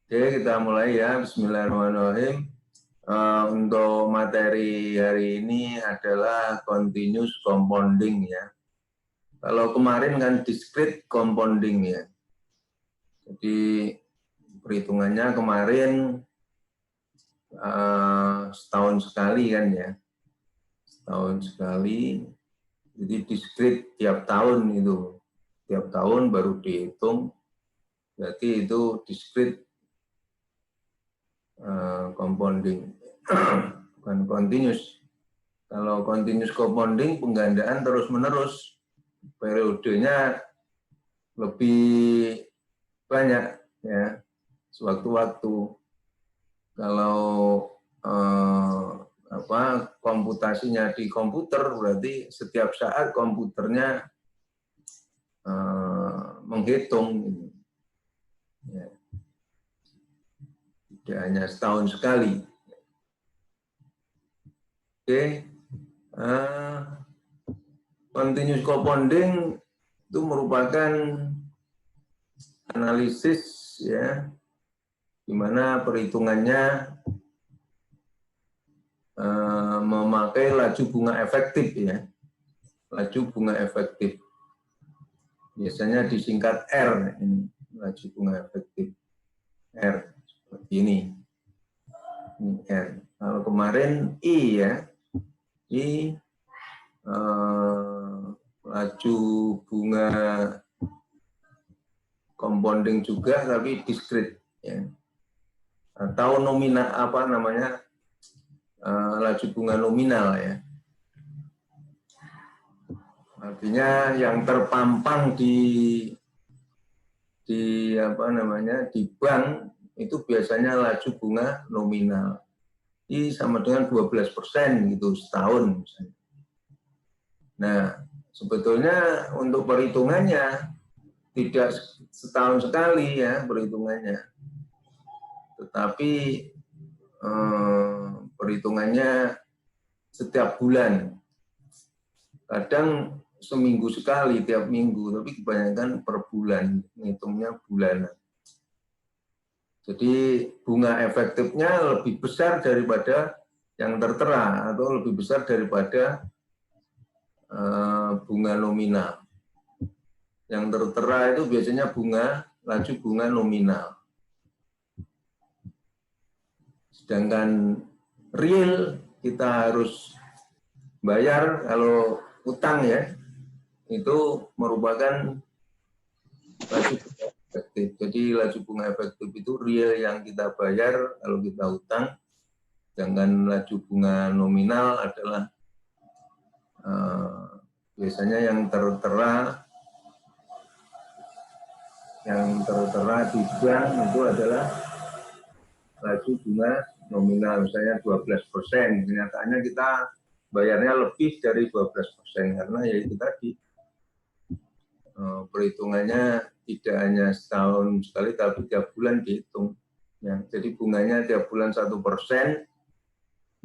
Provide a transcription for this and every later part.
Oke, kita mulai ya. Bismillahirrahmanirrahim. Untuk materi hari ini adalah continuous compounding ya. Kalau kemarin kan discrete compounding ya. Jadi perhitungannya kemarin setahun sekali kan ya. Setahun sekali. Jadi discrete tiap tahun itu. Tiap tahun baru dihitung. Berarti itu discrete compounding, bukan continuous. Kalau continuous compounding penggandaan terus-menerus, periodenya lebih banyak ya, sewaktu-waktu. Kalau komputasinya di komputer berarti setiap saat komputernya menghitung. Ya. Tidak hanya setahun sekali. Oke, continuous compounding itu merupakan analisis ya, di mana perhitungannya memakai laju bunga efektif ya, laju bunga efektif. Biasanya disingkat R ini, laju bunga efektif R. Seperti ini R. Kalau kemarin I ya, I laju bunga compounding juga tapi discrete ya, atau nominal laju bunga nominal ya. Artinya yang terpampang di bank itu biasanya laju bunga nominal. I sama dengan 12% gitu setahun misalnya. Nah, sebetulnya untuk perhitungannya tidak setahun sekali ya perhitungannya. Tetapi perhitungannya setiap bulan. Kadang seminggu sekali tiap minggu, tapi kebanyakan per bulan, ngitungnya bulanan. Jadi bunga efektifnya lebih besar daripada yang tertera atau lebih besar daripada bunga nominal. Yang tertera itu biasanya laju bunga nominal. Sedangkan real kita harus bayar kalau utang ya, itu merupakan laju bunga efektif. Jadi laju bunga efektif itu real yang kita bayar kalau kita utang, sedangkan laju bunga nominal adalah biasanya yang tertera di bank itu adalah laju bunga nominal, misalnya 12%. Kenyataannya kita bayarnya lebih dari 12% karena ya itu tadi perhitungannya tidak hanya setahun sekali tapi tiap bulan dihitung. Ya, jadi bunganya tiap bulan 1%,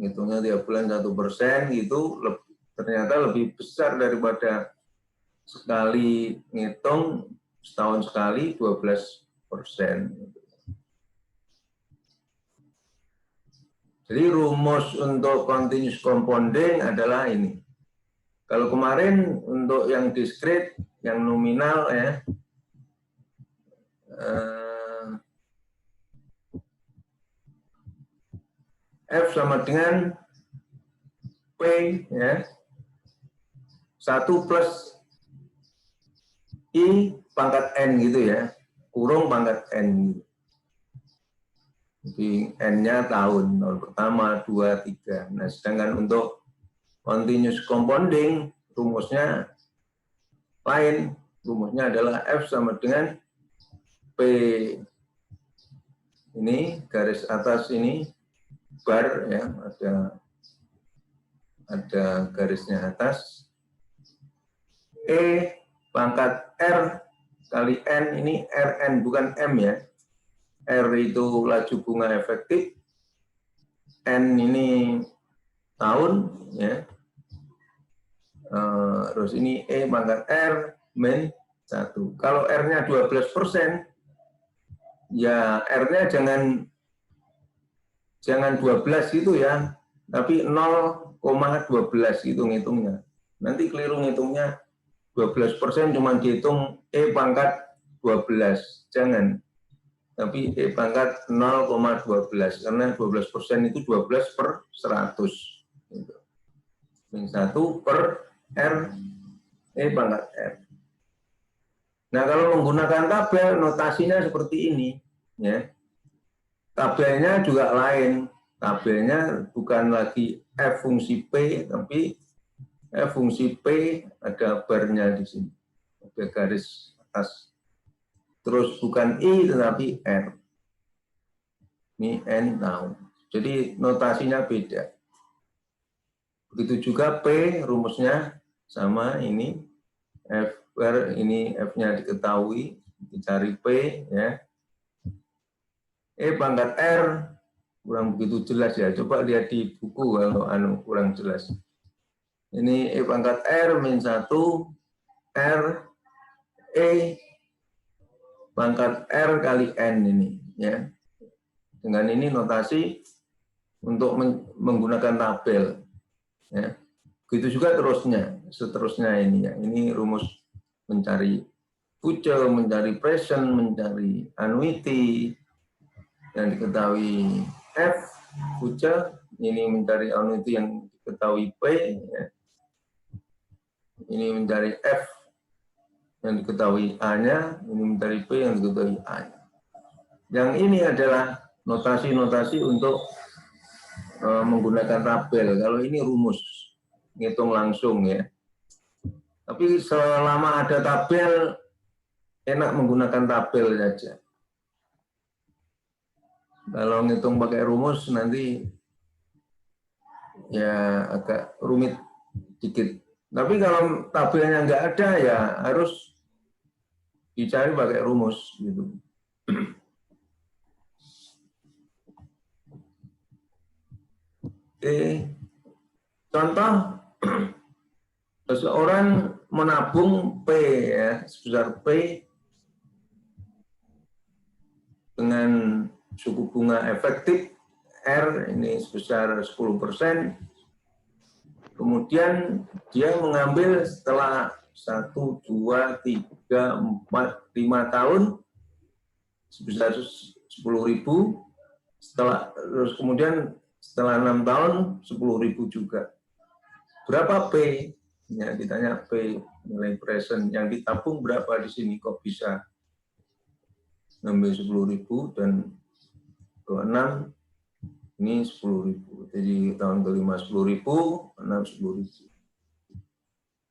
hitungnya tiap bulan 1%, itu ternyata lebih besar daripada sekali ngitung setahun sekali 12%. Jadi rumus untuk continuous compounding adalah ini. Kalau kemarin untuk yang discrete, yang nominal ya, F sama dengan P ya, 1 plus I pangkat N gitu ya, kurung pangkat N gitu. Jadi N-nya tahun pertama, 2, 3. Nah, sedangkan untuk continuous compounding, rumusnya lain. Rumusnya adalah F sama dengan P. Ini garis atas ini bar ya, ada garisnya atas. E pangkat R kali N, ini Rn bukan M ya. R itu laju bunga efektif, N ini tahun ya. Terus ini E pangkat R min 1. Kalau R-nya 12%, ya R-nya jangan 12 gitu ya, tapi 0,12 gitu ngitungnya. Nanti keliru ngitungnya 12% cuma dihitung E pangkat 12, jangan. Tapi E pangkat 0,12 karena 12% itu 12 per 100. Gitu. Min 1 per R E pangkat R. Nah, kalau menggunakan tabel, notasinya seperti ini. Ya. Tabelnya juga lain. Tabelnya bukan lagi F fungsi P, tapi F fungsi P ada barnya di sini. Ada garis atas. Terus bukan I, tetapi R. Ini N tahun. Jadi notasinya beda. Begitu juga P, rumusnya sama ini. F ini F-nya diketahui, dicari P, ya. E pangkat R kurang begitu jelas ya. Coba lihat di buku kalau kurang jelas. Ini E pangkat R min 1 R E pangkat R kali N ini, ya. Dengan ini notasi untuk menggunakan tabel, ya. Begitu juga seterusnya ini ya. Ini rumus mencari future, mencari present, mencari annuity yang diketahui F future, ini mencari annuity yang diketahui P, ya. Ini mencari F yang diketahui A-nya, ini mencari P yang diketahui A-nya. Yang ini adalah notasi-notasi untuk menggunakan tabel. Kalau ini rumus, ngitung langsung ya. Tapi selama ada tabel, enak menggunakan tabel saja. Kalau ngitung pakai rumus nanti ya agak rumit dikit. Tapi kalau tabelnya nggak ada ya harus dicari pakai rumus gitu. Oke. Contoh, seseorang menabung P ya, sebesar P dengan suku bunga efektif R ini sebesar 10%. Kemudian dia mengambil setelah 1, 2, 3, 4, 5 tahun sebesar 10.000. Terus kemudian setelah 6 tahun 10.000 juga. Berapa P? Ya, ditanya P nilai present yang ditabung berapa di sini, kok bisa ngambil 10.000 dan 26 ini 10.000. Jadi tahun kelima 10.000, 6 10.000.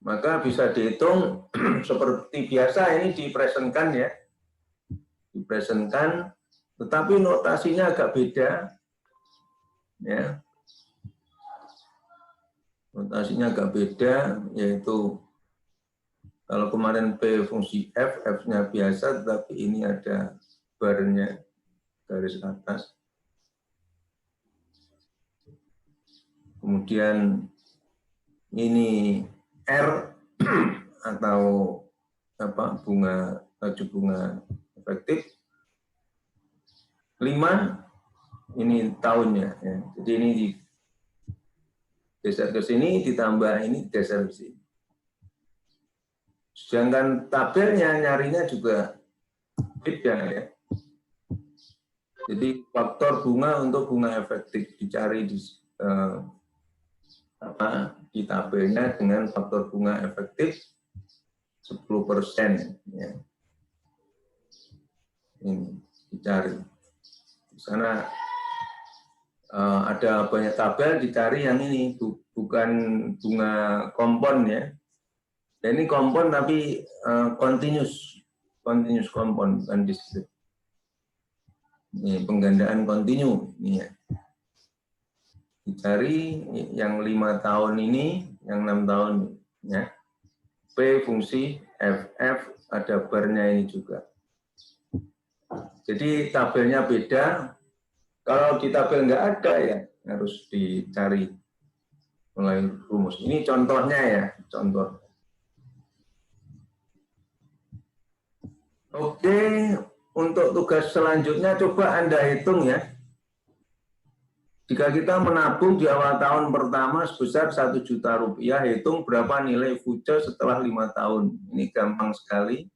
Maka bisa dihitung seperti biasa, ini dipresentkan ya. Dipresentkan, tetapi notasinya agak beda. Ya. Notasinya agak beda, yaitu kalau kemarin P fungsi F, F-nya biasa, tetapi ini ada barnya, garis atas. Kemudian ini R atau apa, bunga, laju bunga efektif. 5, ini tahunnya. Ya. Jadi ini geser ke sini, ditambah ini geser ke sini. Sedangkan tabelnya nyarinya juga beda ya. Jadi faktor bunga untuk bunga efektif dicari di tabelnya dengan faktor bunga efektif 10%. Ya. Ini dicari. Di sana ada banyak tabel, dicari yang ini, bukan bunga kompon ya. Dan ini kompon tapi continuous kompon, bukan discrete. Ini penggandaan kontinu ini ya. Dicari yang 5 tahun ini, yang 6 tahun ya. P fungsi FF ada barnya ini juga. Jadi tabelnya beda. Kalau di tabel nggak ada ya harus dicari mulai rumus. Ini contohnya ya, contoh. Oke, untuk tugas selanjutnya coba Anda hitung ya. Jika kita menabung di awal tahun pertama sebesar 1 juta rupiah, hitung berapa nilai future setelah 5 tahun. Ini gampang sekali.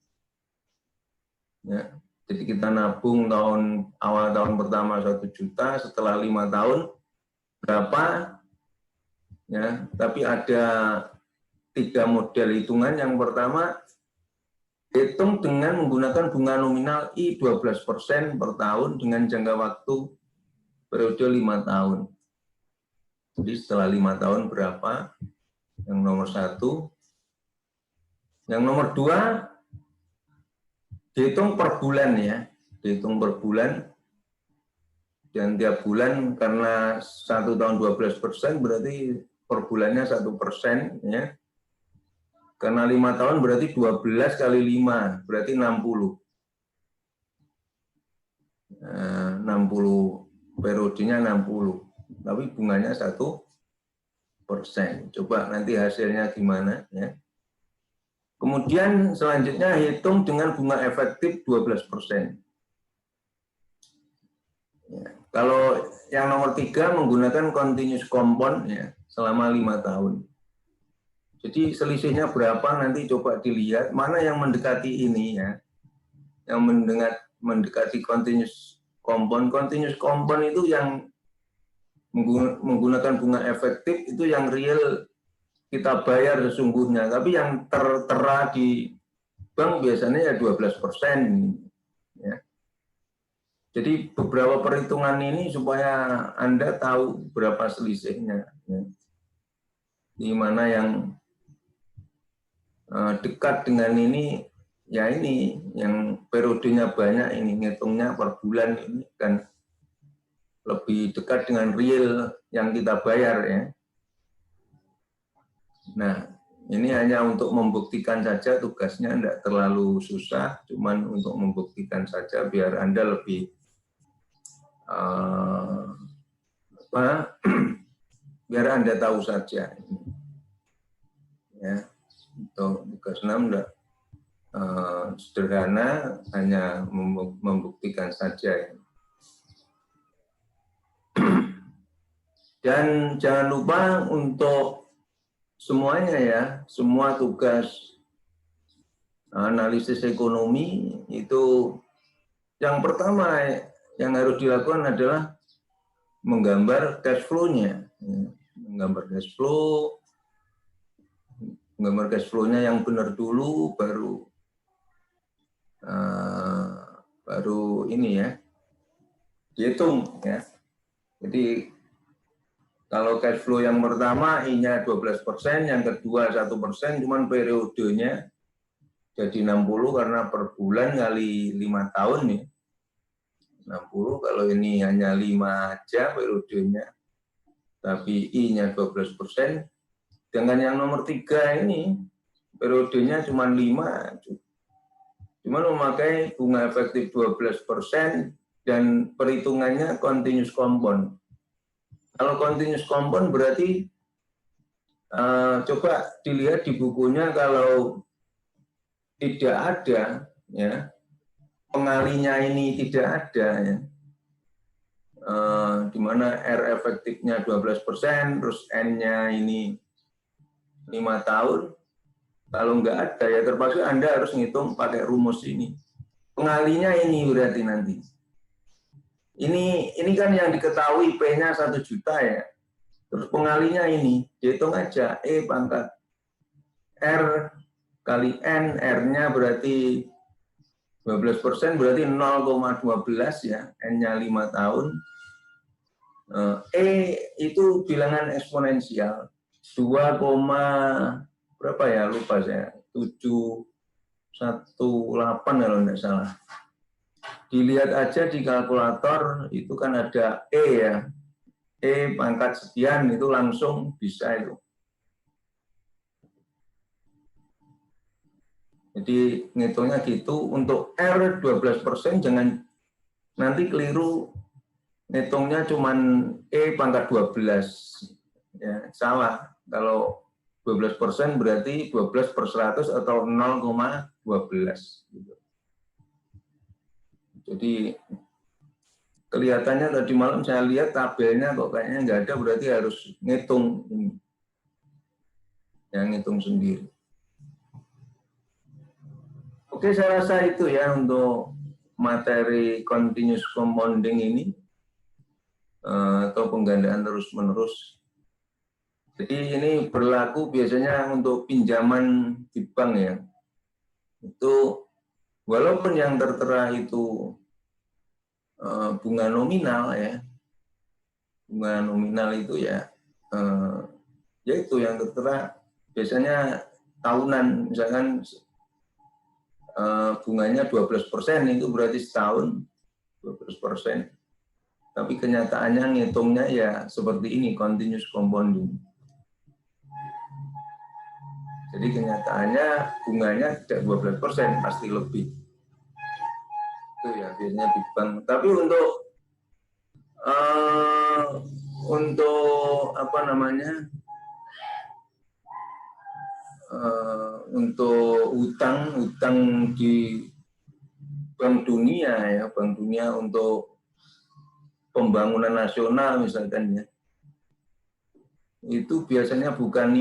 Ya. Jadi kita nabung awal tahun pertama 1 juta, setelah 5 tahun berapa? Ya, tapi ada 3 model hitungan. Yang pertama, hitung dengan menggunakan bunga nominal I 12% per tahun dengan jangka waktu periode 5 tahun. Jadi setelah 5 tahun berapa? Yang nomor 1. Yang nomor 2, dihitung per bulan ya. Dihitung per bulan. Dan tiap bulan karena 1 tahun 12% berarti per bulannya 1% ya. Karena 5 tahun berarti 12 kali 5 berarti 60. 60 periodenya 60. Tapi bunganya 1%. Coba nanti hasilnya gimana ya. Kemudian selanjutnya hitung dengan bunga efektif 12%. Ya. Kalau yang nomor 3 menggunakan continuous compound ya selama 5 tahun. Jadi selisihnya berapa nanti coba dilihat mana yang mendekati ini ya. Yang mendekati continuous compound. Continuous compound itu yang menggunakan bunga efektif itu yang real kita bayar sesungguhnya. Tapi yang tertera di bank biasanya ya 12%. Ya. Jadi beberapa perhitungan ini supaya Anda tahu berapa selisihnya. Ya. Di mana yang dekat dengan ini, ya ini yang periodenya banyak ini, ngitungnya per bulan ini kan lebih dekat dengan real yang kita bayar ya. Nah, ini hanya untuk membuktikan saja, tugasnya tidak terlalu susah, cuman untuk membuktikan saja biar Anda lebih biar Anda tahu saja. Ya, untuk tugas 6 tidak sederhana, hanya membuktikan saja. Ya. Dan jangan lupa untuk semuanya ya, semua tugas analisis ekonomi itu yang pertama yang harus dilakukan adalah menggambar cash flow-nya. Menggambar cash flow, menggambar cash flow-nya yang benar dulu, baru ini ya, dihitung ya. Jadi kalau cash flow yang pertama I-nya 12%, yang kedua 1%, cuman periodenya jadi 60 karena per bulan kali 5 tahun nih. 60, kalau ini hanya 5 aja periodenya, tapi I-nya 12%. Dengan yang nomor 3 ini, periodenya cuma 5, cuma memakai bunga efektif 12% dan perhitungannya continuous compound. Kalau continuous compound berarti, coba dilihat di bukunya kalau tidak ada, ya, pengalinya ini tidak ada, ya. Di mana R efektifnya 12%, terus N-nya ini 5 tahun, kalau nggak ada ya terpaksa Anda harus ngitung pakai rumus ini. Pengalinya ini berarti nanti. Ini kan yang diketahui P-nya 1 juta ya. Terus pengalinya ini, dihitung aja E pangkat R kali N, R-nya berarti 12% berarti 0,12 ya, N-nya 5 tahun. E itu bilangan eksponensial 2, berapa ya, lupa saya, 718 kalau tidak salah. Dilihat aja di kalkulator, itu kan ada E ya, E pangkat sekian, itu langsung bisa itu. Jadi ngitungnya gitu, untuk R 12% jangan nanti keliru, ngitungnya cuman E pangkat 12. Ya, salah. Kalau 12% berarti 12/100 atau 0,12. Jadi kelihatannya tadi malam saya lihat tabelnya kok kayaknya nggak ada, berarti harus ngitung ini. Yang ngitung sendiri. Oke, saya rasa itu ya untuk materi continuous compounding ini atau penggandaan terus-menerus. Jadi ini berlaku biasanya untuk pinjaman di bank ya. Itu walaupun yang tertera itu bunga nominal ya, bunga nominal itu ya itu yang tertera biasanya tahunan, misalkan bunganya 12%, itu berarti setahun 12%. Tapi kenyataannya ngitungnya ya seperti ini, continuous compounding. Jadi kenyataannya bunganya tidak 12%, pasti lebih. Itu ya biasanya di bank. Tapi untuk apa namanya, untuk utang di Bank Dunia ya, Bank Dunia untuk pembangunan nasional misalkan ya, itu biasanya bukan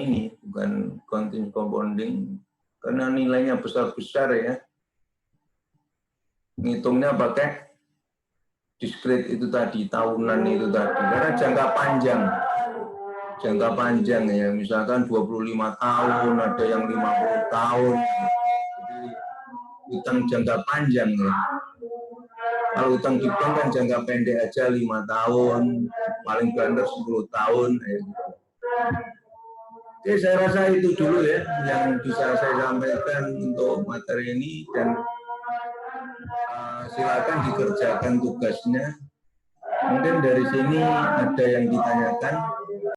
continuous compounding karena nilainya besar-besar ya. Ngitungnya pakai discrete itu tadi, tahunan itu tadi, karena jangka panjang ya, misalkan 25 tahun, ada yang 50 tahun. Jadi utang jangka panjang ya. Kalau utang di bank kan jangka pendek aja 5 tahun, paling banter 10 tahun. Ya. Oke, saya rasa itu dulu ya yang bisa saya sampaikan untuk materi ini, dan silakan dikerjakan tugasnya. Mungkin dari sini ada yang ditanyakan.